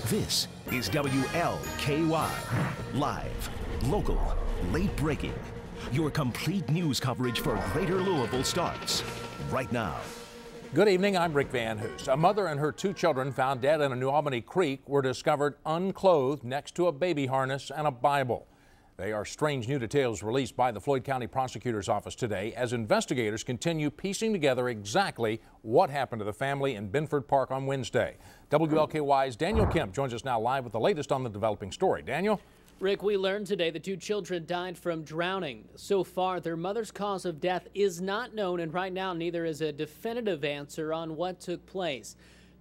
This is WLKY. Live, local, late breaking. Your complete news coverage for Greater Louisville starts right now. Good evening, I'm Rick Van Hoos. A mother and her two children found dead in a New Albany creek were discovered unclothed next to a baby harness and a Bible. They are strange new details released by the Floyd County Prosecutor's Office today as investigators continue piecing together exactly what happened to the family in Binford Park on Wednesday. WLKY's Daniel Kemp joins us now live with the latest on the developing story. Daniel? Rick, we learned today the two children died from drowning. So far, their mother's cause of death is not known, and right now neither is a definitive answer on what took place.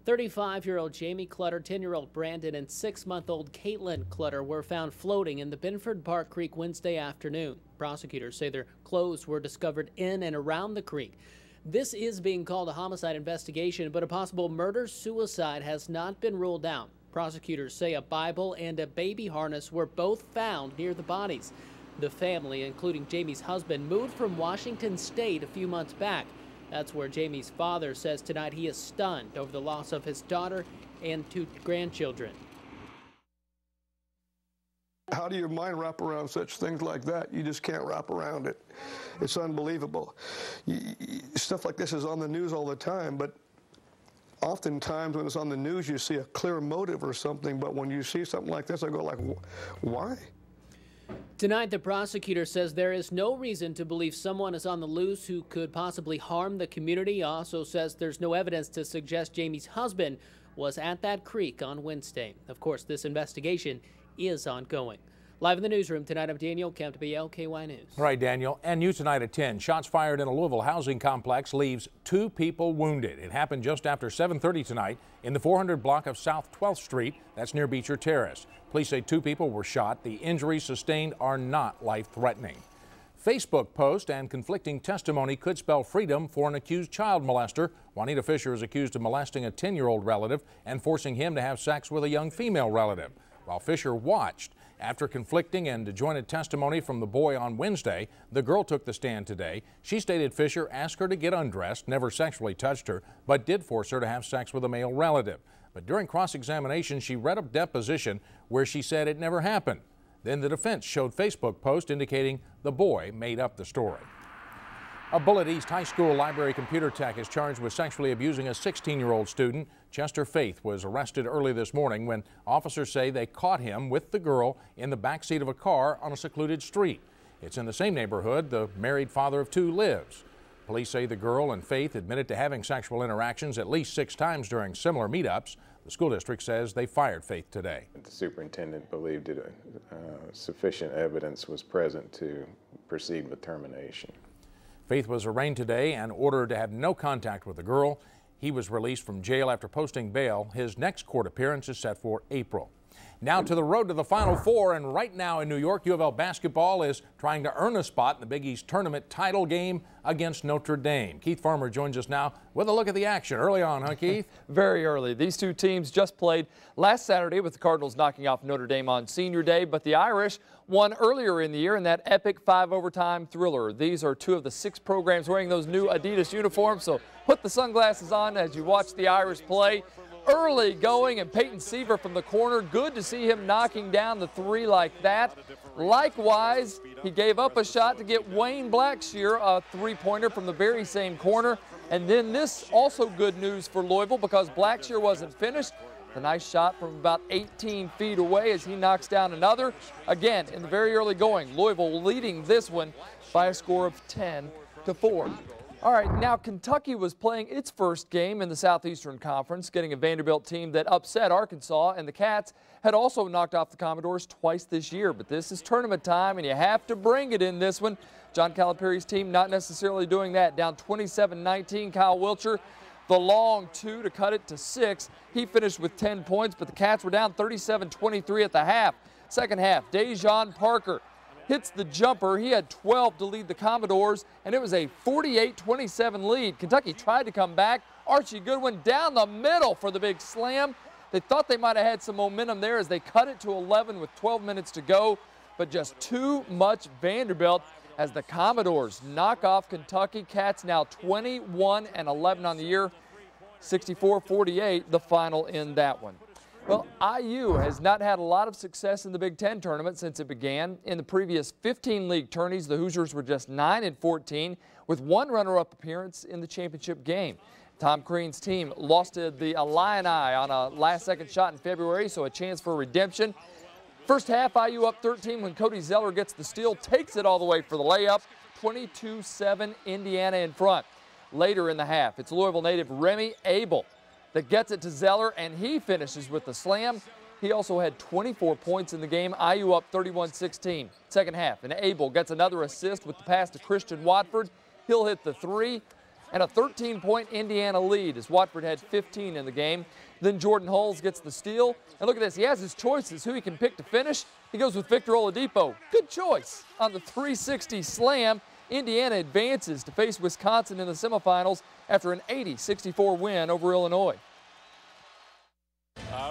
35-year-old Jamie Clutter, 10-year-old Brandon, and 6-month-old Caitlin Clutter were found floating in the Binford Park Creek Wednesday afternoon. Prosecutors say their clothes were discovered in and around the creek. This is being called a homicide investigation, but a possible murder-suicide has not been ruled out. Prosecutors say a Bible and a baby harness were both found near the bodies. The family, including Jamie's husband, moved from Washington State a few months back. That's where Jamie's father says tonight he is stunned over the loss of his daughter and two grandchildren. How do your mind wrap around such things like that? You just can't wrap around it. It's unbelievable. Stuff like this is on the news all the time, but oftentimes when it's on the news you see a clear motive or something, but when you see something like this I go like, why? Tonight, the prosecutor says there is no reason to believe someone is on the loose who could possibly harm the community. Also says there's no evidence to suggest Jamie's husband was at that creek on Wednesday. Of course, this investigation is ongoing. Live in the newsroom tonight, I'm Daniel Kemp, WLKY News. All right, Daniel. And you tonight at 10. Shots fired in a Louisville housing complex leaves 2 people wounded. It happened just after 7:30 tonight in the 400 block of South 12th Street. That's near Beecher Terrace. Police say 2 people were shot. The injuries sustained are not life-threatening. Facebook post and conflicting testimony could spell freedom for an accused child molester. Juanita Fisher is accused of molesting a 10-year-old relative and forcing him to have sex with a young female relative. While Fisher watched, after conflicting and disjointed testimony from the boy on Wednesday, the girl took the stand today. She stated Fisher asked her to get undressed, never sexually touched her, but did force her to have sex with a male relative. But during cross-examination, she read a deposition where she said it never happened. Then the defense showed Facebook post indicating the boy made up the story. A Bullitt East High School library computer tech is charged with sexually abusing a 16-year-old student. Chester Faith was arrested early this morning when officers say they caught him with the girl in the backseat of a car on a secluded street. It's in the same neighborhood the married father of 2 lives. Police say the girl and Faith admitted to having sexual interactions at least 6 times during similar meetups. The school district says they fired Faith today. The superintendent believed that sufficient evidence was present to proceed with termination. Faith was arraigned today and ordered to have no contact with the girl. He was released from jail after posting bail. His next court appearance is set for April. Now to the road to the Final Four, and right now in New York, U of L basketball is trying to earn a spot in the Big East tournament title game against Notre Dame. Keith Farmer joins us now with a look at the action. Early on, huh, Keith? Very early. These two teams just played last Saturday with the Cardinals knocking off Notre Dame on Senior Day, but the Irish won earlier in the year in that epic 5-overtime thriller. These are 2 of the 6 programs wearing those new Adidas uniforms, so put the sunglasses on as you watch the Irish play. Early going, and Peyton Seaver from the corner. Good to see him knocking down the 3 like that. Likewise, he gave up a shot to get Wayne Blackshear a 3-pointer from the very same corner. And then this also good news for Louisville because Blackshear wasn't finished. A nice shot from about 18 feet away as he knocks down another. Again, in the very early going, Louisville leading this one by a score of 10-4. All right, now Kentucky was playing its first game in the Southeastern Conference, getting a Vanderbilt team that upset Arkansas, and the Cats had also knocked off the Commodores twice this year. But this is tournament time, and you have to bring it in this one. John Calipari's team not necessarily doing that. Down 27-19, Kyle Wiltshire, the long 2 to cut it to 6. He finished with 10 points, but the Cats were down 37-23 at the half. Second half, Dejon Parker hits the jumper. He had 12 to lead the Commodores, and it was a 48-27 lead. Kentucky tried to come back. Archie Goodwin down the middle for the big slam. They thought they might have had some momentum there as they cut it to 11 with 12 minutes to go, but just too much Vanderbilt as the Commodores knock off Kentucky. Cats now 21-11 on the year, 64-48 the final in that one. Well, IU has not had a lot of success in the Big Ten tournament since it began. In the previous 15 league tourneys, the Hoosiers were just 9-14 with one runner-up appearance in the championship game. Tom Crean's team lost to the Illini on a last-second shot in February, so a chance for redemption. First half, IU up 13 when Cody Zeller gets the steal, takes it all the way for the layup. 22-7, Indiana in front. Later in the half, it's Louisville native Remy Abel that gets it to Zeller, and he finishes with the slam. He also had 24 points in the game. IU up 31-16. Second half, and Abel gets another assist with the pass to Christian Watford. He'll hit the three, and a 13-point Indiana lead as Watford had 15 in the game. Then Jordan Hulls gets the steal. And look at this, he has his choices who he can pick to finish. He goes with Victor Oladipo. Good choice on the 360 slam. Indiana advances to face Wisconsin in the semifinals after an 80-64 win over Illinois.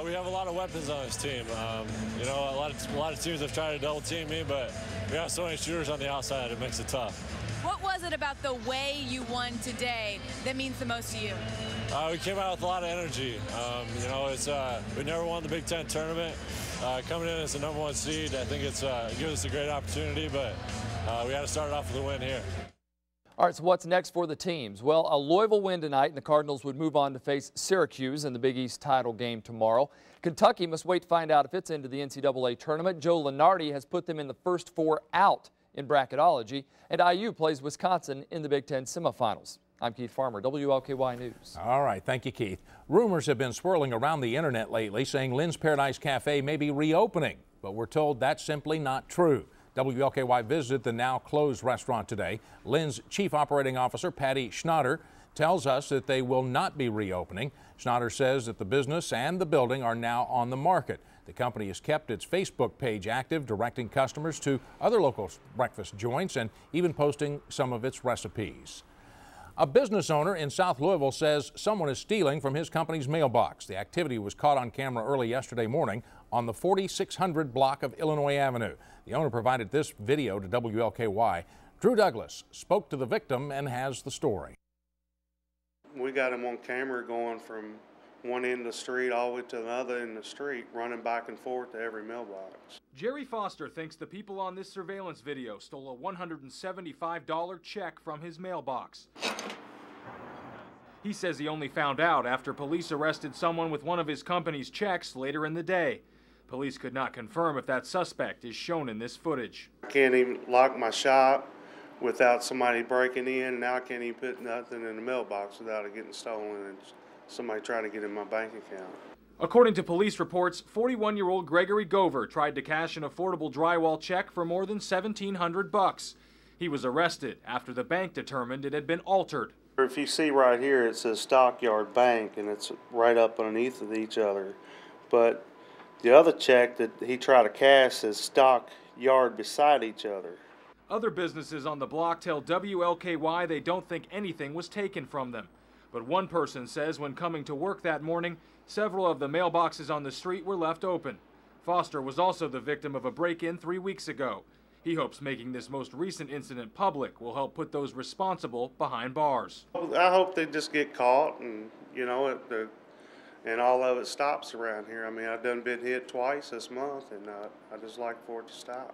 We have a lot of weapons on this team. You know, a lot of teams have tried to double team me, but we have so many shooters on the outside, it makes it tough. What was it about the way you won today that means the most to you? We came out with a lot of energy. You know, we never won the Big Ten tournament. Coming in as the #1 seed, I think it gives us a great opportunity, but we had to start off with a win here. All right, so what's next for the teams? Well, a Louisville win tonight, and the Cardinals would move on to face Syracuse in the Big East title game tomorrow. Kentucky must wait to find out if it's into the NCAA tournament. Joe Lunardi has put them in the first four out in bracketology, and IU plays Wisconsin in the Big Ten semifinals. I'm Keith Farmer, WLKY News. All right, thank you, Keith. Rumors have been swirling around the internet lately saying Lynn's Paradise Cafe may be reopening, but we're told that's simply not true. WLKY visited the now closed restaurant today. Lynn's Chief Operating Officer, Patty Schnatter, tells us that they will not be reopening. Schnatter says that the business and the building are now on the market. The company has kept its Facebook page active, directing customers to other local breakfast joints and even posting some of its recipes. A business owner in South Louisville says someone is stealing from his company's mailbox. The activity was caught on camera early yesterday morning on the 4600 block of Illinois Avenue. The owner provided this video to WLKY. Drew Douglas spoke to the victim and has the story. We got him on camera going from one end of the street all the way to the other end of the street, running back and forth to every mailbox. Jerry Foster thinks the people on this surveillance video stole a $175 check from his mailbox. He says he only found out after police arrested someone with one of his company's checks later in the day. Police could not confirm if that suspect is shown in this footage. I can't even lock my shop without somebody breaking in, and now I can't even put nothing in the mailbox without it getting stolen and somebody trying to get in my bank account. According to police reports, 41-year-old Gregory Gover tried to cash an affordable drywall check for more than $1,700. He was arrested after the bank determined it had been altered. If you see right here, it says Stockyard Bank, and it's right up underneath of each other. But the other check that he tried to cash says Stockyard beside each other. Other businesses on the block tell WLKY they don't think anything was taken from them. But one person says when coming to work that morning, several of the mailboxes on the street were left open. Foster was also the victim of a break-in 3 weeks ago. He hopes making this most recent incident public will help put those responsible behind bars. I hope they just get caught and, you know, and all of it stops around here. I mean, I've done been hit twice this month, and I just like for it to stop.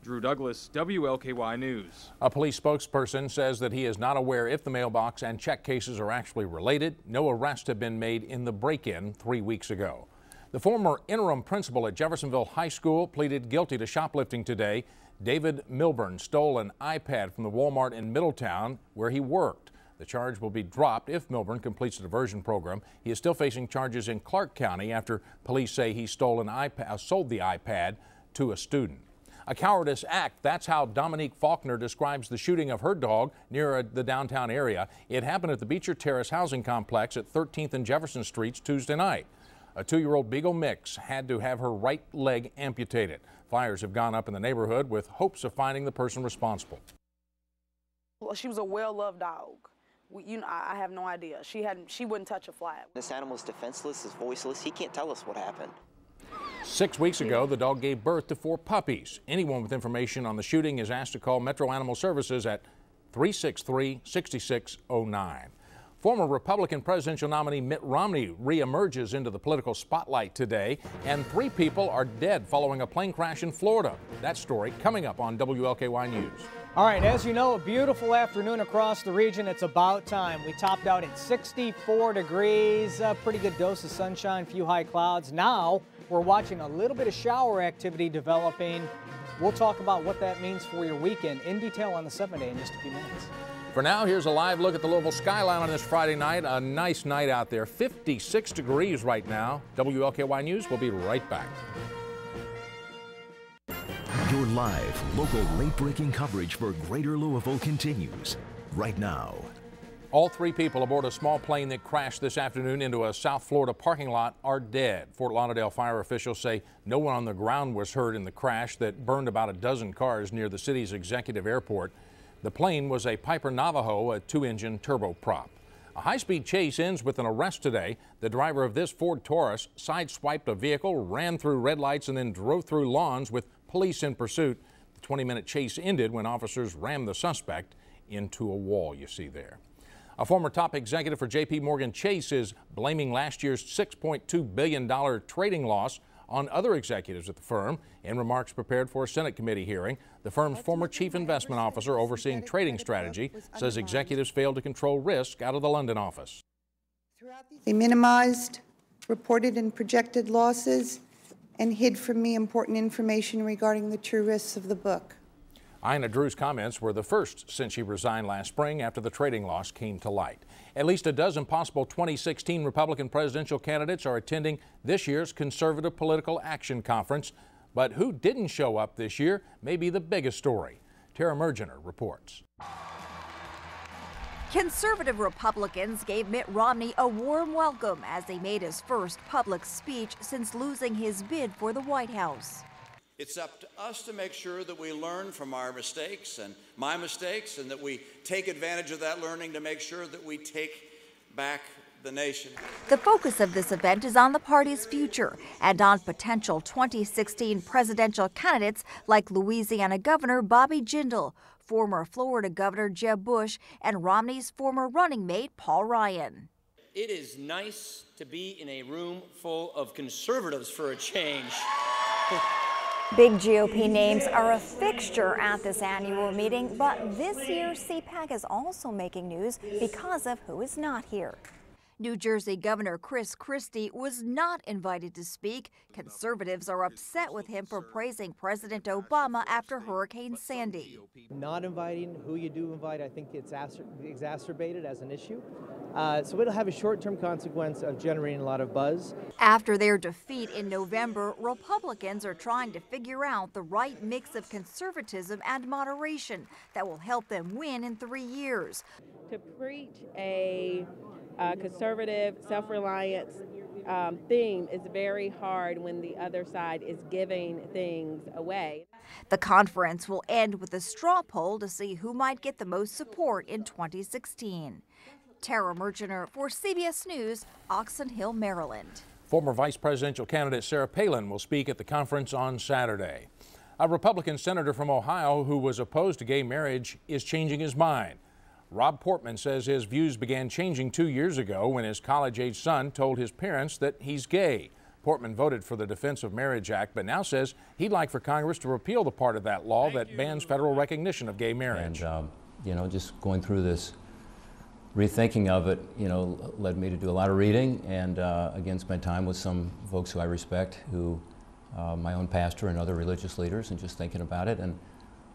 Drew Douglas, WLKY News. A police spokesperson says that he is not aware if the mailbox and check cases are actually related. No arrests have been made in the break-in 3 weeks ago. The former interim principal at Jeffersonville High School pleaded guilty to shoplifting today. David Milburn stole an iPad from the Walmart in Middletown where he worked. The charge will be dropped if Milburn completes the diversion program. He is still facing charges in Clark County after police say he sold the iPad to a student. A cowardice act. That's how Dominique Faulkner describes the shooting of her dog near the downtown area. It happened at the Beecher Terrace housing complex at 13th and Jefferson Streets Tuesday night. A 2-year-old Beagle mix had to have her right leg amputated. Fires have gone up in the neighborhood with hopes of finding the person responsible. Well, she was a well-loved dog. I have no idea. She wouldn't touch a fly. This animal's defenseless, is voiceless. He can't tell us what happened. 6 weeks ago, the dog gave birth to 4 puppies. Anyone with information on the shooting is asked to call Metro Animal Services at 363-6609. Former Republican presidential nominee Mitt Romney reemerges into the political spotlight today, and 3 people are dead following a plane crash in Florida. That story coming up on WLKY News. All right, as you know, a beautiful afternoon across the region. It's about time. We topped out at 64 degrees, a pretty good dose of sunshine, few high clouds. Now we're watching a little bit of shower activity developing. We'll talk about what that means for your weekend in detail on the 7-day in just a few minutes. For now, here's a live look at the Louisville skyline on this Friday night. A nice night out there. 56 degrees right now. WLKY News will be right back. Your live, local, late-breaking coverage for Greater Louisville continues right now. All 3 people aboard a small plane that crashed this afternoon into a South Florida parking lot are dead. Fort Lauderdale fire officials say no one on the ground was hurt in the crash that burned about a dozen cars near the city's executive airport. The plane was a Piper Navajo, a 2-engine turboprop. A high-speed chase ends with an arrest today. The driver of this Ford Taurus sideswiped a vehicle, ran through red lights, and then drove through lawns with police in pursuit. The 20-minute chase ended when officers rammed the suspect into a wall you see there. A former top executive for J.P. Morgan Chase is blaming last year's $6.2 billion trading loss on other executives at the firm. In remarks prepared for a Senate committee hearing, the firm's former chief investment officer overseeing trading strategy says executives failed to control risk out of the London office. They minimized reported and projected losses and hid from me important information regarding the true risks of the book. Ina Drew's comments were the first since she resigned last spring after the trading loss came to light. At least a dozen possible 2016 Republican presidential candidates are attending this year's Conservative Political Action Conference. But who didn't show up this year may be the biggest story. Tara Mergener reports. Conservative Republicans gave Mitt Romney a warm welcome as he made his first public speech since losing his bid for the White House. It's up to us to make sure that we learn from our mistakes and my mistakes, and that we take advantage of that learning to make sure that we take back the nation. The focus of this event is on the party's future and on potential 2016 presidential candidates like Louisiana Governor Bobby Jindal, former Florida Governor Jeb Bush, and Romney's former running mate Paul Ryan. It is nice to be in a room full of conservatives for a change. Big GOP names are a fixture at this annual meeting, but this year CPAC is also making news because of who is not here. New Jersey Governor Chris Christie was not invited to speak. Conservatives are upset with him for praising President Obama after Hurricane Sandy. Not inviting who you do invite, I think it's exacerbated as an issue. So it'll have a short-term consequence of generating a lot of buzz. After their defeat in November, Republicans are trying to figure out the right mix of conservatism and moderation that will help them win in 3 years. To preach a conservative, self-reliance theme is very hard when the other side is giving things away. The conference will end with a straw poll to see who might get the most support in 2016. Tara Mergener for CBS News, Oxon Hill, Maryland. Former vice presidential candidate Sarah Palin will speak at the conference on Saturday. A Republican senator from Ohio who was opposed to gay marriage is changing his mind. Rob Portman says his views began changing 2 years ago when his college-age son told his parents that he's gay. Portman voted for the Defense of Marriage Act, but now says he'd like for Congress to repeal the part of that law that bans federal recognition of gay marriage. And, just going through this rethinking of it, led me to do a lot of reading and, again, spend time with some folks who I respect, my own pastor and other religious leaders, and just thinking about it. And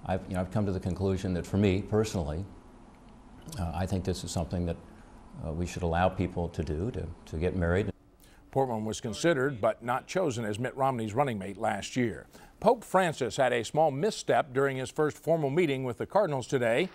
I've come to the conclusion that for me personally, I think this is something that we should allow people to do, to get married. Portman was considered but not chosen as Mitt Romney's running mate last year. Pope Francis had a small misstep during his first formal meeting with the Cardinals today.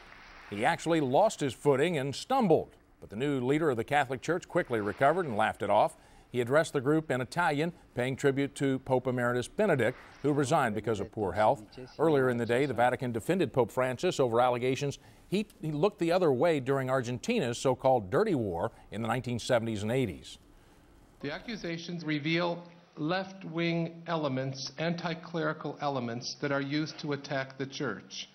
He actually lost his footing and stumbled, but the new leader of the Catholic Church quickly recovered and laughed it off. He addressed the group in Italian, paying tribute to Pope Emeritus Benedict, who resigned because of poor health. Earlier in the day, the Vatican defended Pope Francis over allegations he looked the other way during Argentina's so-called dirty war in the 1970s and 80s. The accusations reveal left-wing elements, anti-clerical elements that are used to attack the church.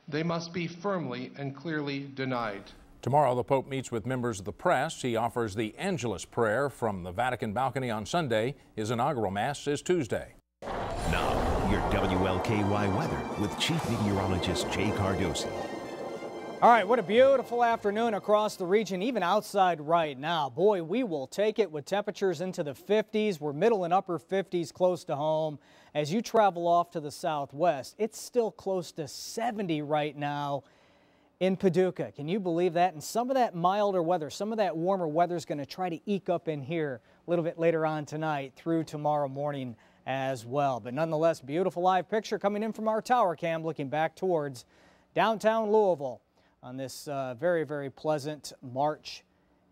They must be firmly and clearly denied. Tomorrow, the Pope meets with members of the press. He offers the Angelus prayer from the Vatican balcony on Sunday. His inaugural Mass is Tuesday. Now, your WLKY weather with Chief Meteorologist Jay Cardosi. All right, what a beautiful afternoon across the region, even outside right now. Boy, we will take it with temperatures into the 50s. We're middle and upper 50s close to home. As you travel off to the southwest, it's still close to 70 right now in Paducah. Can you believe that? And some of that milder weather, some of that warmer weather is going to try to eke up in here a little bit later on tonight through tomorrow morning as well. But nonetheless, beautiful live picture coming in from our tower cam looking back towards downtown Louisville on this very, very pleasant March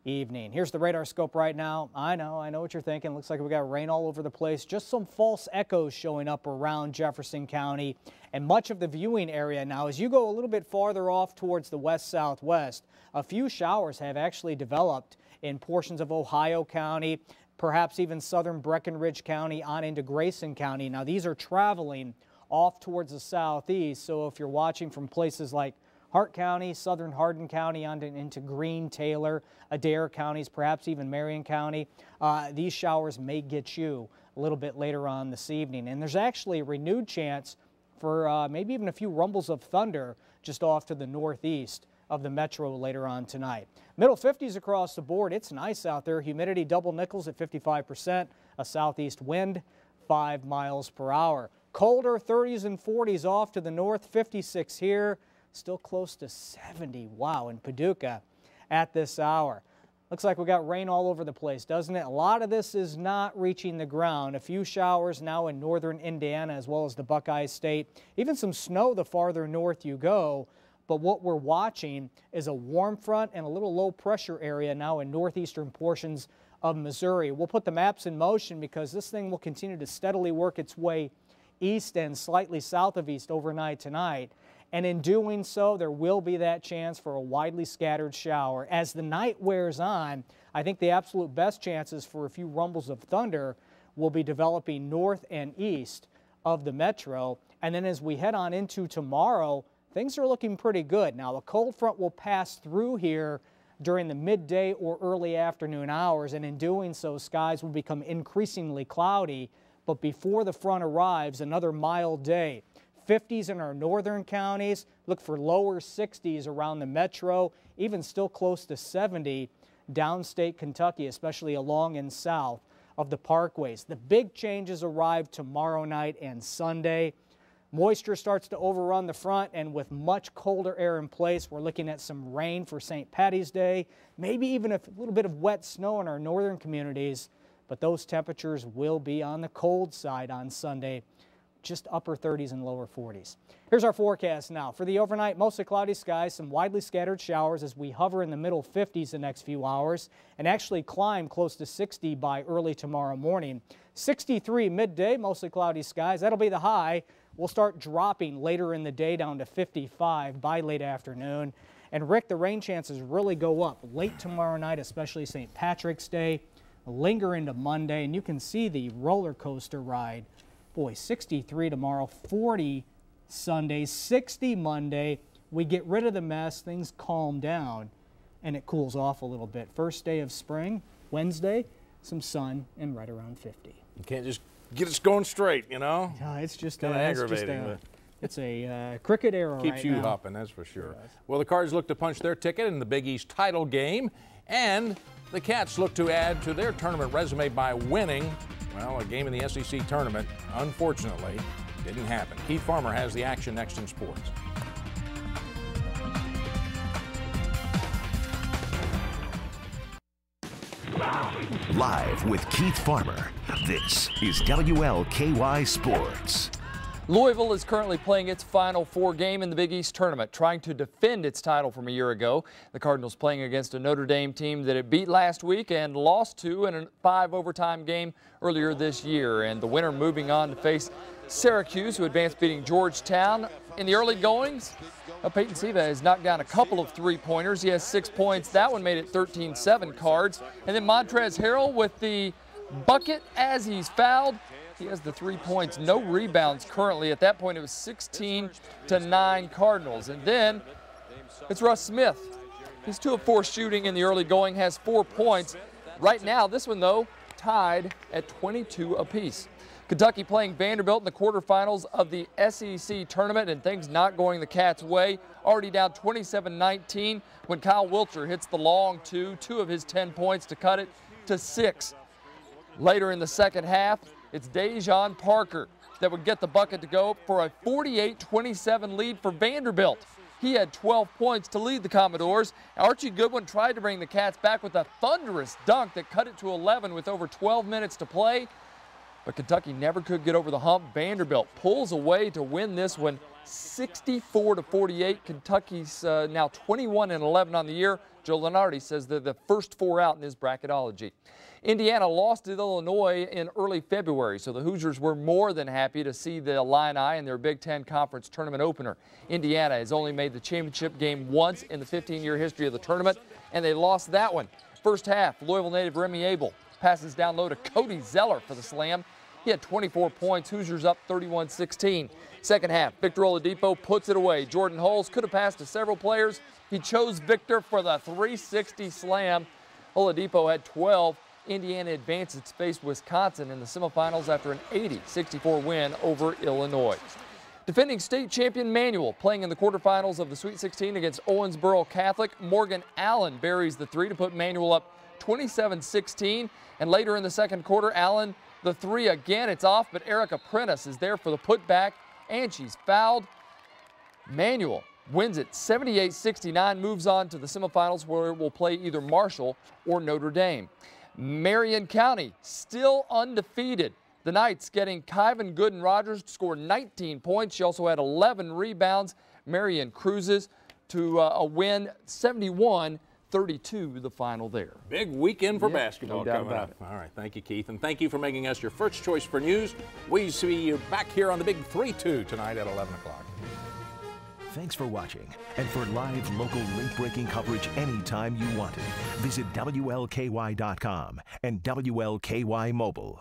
evening. Here's the radar scope right now. I know what you're thinking. Looks like we got rain all over the place. Just some false echoes showing up around Jefferson County and much of the viewing area. Now, as you go a little bit farther off towards the west-southwest, a few showers have actually developed in portions of Ohio County, perhaps even southern Breckenridge County on into Grayson County. Now, these are traveling off towards the southeast, so if you're watching from places like Hart County, southern Hardin County on into Greene, Taylor, Adair counties, perhaps even Marion County, these showers may get you a little bit later on this evening. And there's actually a renewed chance for maybe even a few rumbles of thunder just off to the northeast of the metro later on tonight. Middle 50s across the board. It's nice out there. Humidity double nickels at 55%, a southeast wind 5 miles per hour. Colder 30s and 40s off to the north, 56 here. Still close to 70, wow, in Paducah at this hour. Looks like we got rain all over the place, doesn't it? A lot of this is not reaching the ground. A few showers now in northern Indiana as well as the Buckeye State. Even some snow the farther north you go. But what we're watching is a warm front and a little low pressure area now in northeastern portions of Missouri. We'll put the maps in motion because this thing will continue to steadily work its way east and slightly south of east overnight tonight. And in doing so, there will be that chance for a widely scattered shower. As the night wears on, I think the absolute best chances for a few rumbles of thunder will be developing north and east of the metro. And then as we head on into tomorrow, things are looking pretty good. Now, a cold front will pass through here during the midday or early afternoon hours, and in doing so, skies will become increasingly cloudy. But before the front arrives, another mild day. 50s in our northern counties, look for lower 60s around the metro, even still close to 70 downstate Kentucky, especially along and south of the parkways. The big changes arrive tomorrow night and Sunday. Moisture starts to overrun the front, and with much colder air in place, we're looking at some rain for St. Patty's Day, maybe even a little bit of wet snow in our northern communities, but those temperatures will be on the cold side on Sunday. Just upper 30s and lower 40s. Here's our forecast now. For the overnight, mostly cloudy skies, some widely scattered showers as we hover in the middle 50s the next few hours and actually climb close to 60 by early tomorrow morning. 63 midday, mostly cloudy skies. That'll be the high. We'll start dropping later in the day down to 55 by late afternoon. And Rick, the rain chances really go up late tomorrow night, especially St. Patrick's Day, linger into Monday, and you can see the roller coaster ride. Boy, 63 tomorrow, 40 Sunday, 60 Monday. We get rid of the mess, things calm down, and it cools off a little bit. First day of spring, Wednesday, some sun, and right around 50. You can't just get us going straight, you know? It's just kind of aggravating. It's a cricket arrow right now. Keeps you hopping, that's for sure. Well, the Cards look to punch their ticket in the Big East title game, and the Cats look to add to their tournament resume by winning, well, a game in the SEC tournament. Unfortunately, didn't happen. Keith Farmer has the action next in sports. Live with Keith Farmer, this is WLKY Sports. Louisville is currently playing its Final Four game in the Big East tournament, trying to defend its title from a year ago. The Cardinals playing against a Notre Dame team that it beat last week and lost to in a 5-overtime game earlier this year. And the winner moving on to face Syracuse, who advanced beating Georgetown. In the early goings, Peyton Siva has knocked down a couple of three-pointers. He has 6 points. That one made it 13-7 Cards. And then Montrezl Harrell with the bucket as he's fouled. He has the 3 points, no rebounds currently. At that point, it was 16-9 Cardinals. And then it's Russ Smith He's 2 of 4 shooting in the early going, has 4 points. Right now, this one, though, tied at 22 apiece. Kentucky playing Vanderbilt in the quarterfinals of the SEC tournament, and things not going the Cats' way. Already down 27-19 when Kyle Wiltshire hits the long 2 of his 10 points to cut it to 6. Later in the second half, it's Dejon Parker that would get the bucket to go for a 48-27 lead for Vanderbilt. He had 12 points to lead the Commodores. Archie Goodwin tried to bring the Cats back with a thunderous dunk that cut it to 11 with over 12 minutes to play. But Kentucky never could get over the hump. Vanderbilt pulls away to win this one 64-48. Kentucky's now 21-11 on the year. Joe Lenardi says they're the first 4 out in his bracketology. Indiana lost to Illinois in early February, so the Hoosiers were more than happy to see the Illini in their Big Ten Conference tournament opener. Indiana has only made the championship game once in the 15-year history of the tournament, and they lost that one. First half, Louisville native Remy Abel passes down low to Cody Zeller for the slam. He had 24 points. Hoosiers up 31-16. Second half, Victor Oladipo puts it away. Jordan Hulse could have passed to several players. He chose Victor for the 360 slam. Oladipo had 12. Indiana advances to face Wisconsin in the semifinals after an 80-64 win over Illinois. Defending state champion Manual playing in the quarterfinals of the Sweet 16 against Owensboro Catholic. Morgan Allen buries the 3 to put Manual up 27-16. And later in the second quarter, Allen the 3 again. It's off, but Erica Prentice is there for the putback, and she's fouled. Manual wins it 78-69, moves on to the semifinals where it will play either Marshall or Notre Dame. Marion County still undefeated. The Knights getting Kyvan Gooden-Rogers to score 19 points. She also had 11 rebounds. Marion cruises to a win 71-32, the final there. Big weekend for basketball no doubt coming about up. All right, thank you, Keith, and thank you for making us your first choice for news. We see you back here on the Big 3-2 tonight at 11 o'clock. Thanks for watching. And for live, local, late-breaking coverage anytime you want it, visit WLKY.com and WLKY Mobile.